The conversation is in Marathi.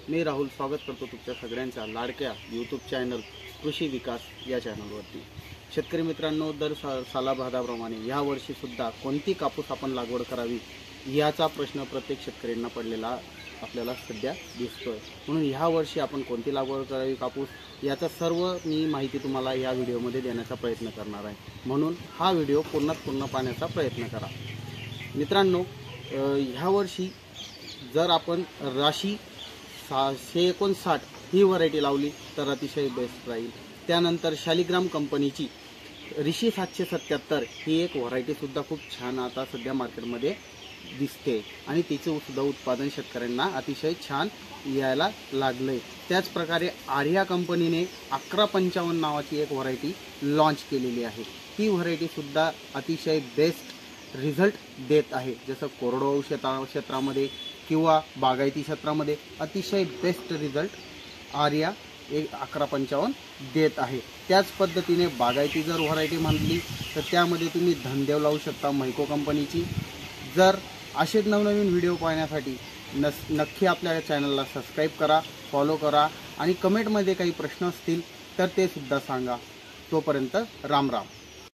मी राहुल स्वागत करतो तुमच्या सगळ्यांचा लाडक्या यूट्यूब चॅनल कृषी विकास या चॅनलवरती। शेतकरी मित्रांनो, दर सालाभादाप्रमाणे ह्या वर्षीसुद्धा कोणती कापूस आपण लागवड करावी याचा प्रश्न प्रत्येक शेतकऱ्यांना पडलेला आपल्याला सध्या दिसतोय। म्हणून ह्या वर्षी आपण कोणती लागवड करावी कापूस याचा सर्व मी माहिती तुम्हाला या व्हिडिओमध्ये देण्याचा प्रयत्न करणार आहे। म्हणून हा व्हिडिओ पूर्ण पाहण्याचा प्रयत्न करा। मित्रांनो, ह्या वर्षी जर आपण राशी 659 ही व्हरायटी लावली तर अतिशय बेस्ट राहील। त्यानंतर शालिग्राम कंपनीची ऋषी 777 ही एक व्हरायटी सुद्धा खूप छान आता सध्या मार्केटमध्ये दिसते आणि तिचे सुद्धा उत्पादन शेतकऱ्यांना अतिशय छान यायला लागले। त्याच प्रकारे आर्या कंपनीने 1155 नावाची एक व्हरायटी लॉन्च केलेली आहे। ती व्हरायटी सुद्धा अतिशय बेस्ट रिझल्ट देत आहे। जसं कोरडवाहू क्षेत्रामध्ये किंवा बागायती क्षेत्रामध्ये अतिशय बेस्ट रिझल्ट आर्या 1155 देत आहे। त्याच पद्धतीने बागायती जर व्हरायटी म्हणली तर त्यामध्ये तुम्ही धनदेव लावू शकता मैको कंपनीची। जर असे नवनवीन व्हिडिओ पाहण्यासाठी नक्की आपल्या चॅनलला सबस्क्राईब करा, फॉलो करा आणि कमेंटमध्ये काही प्रश्न असतील तर ते सुद्धा सांगा। तोपर्यंत राम राम।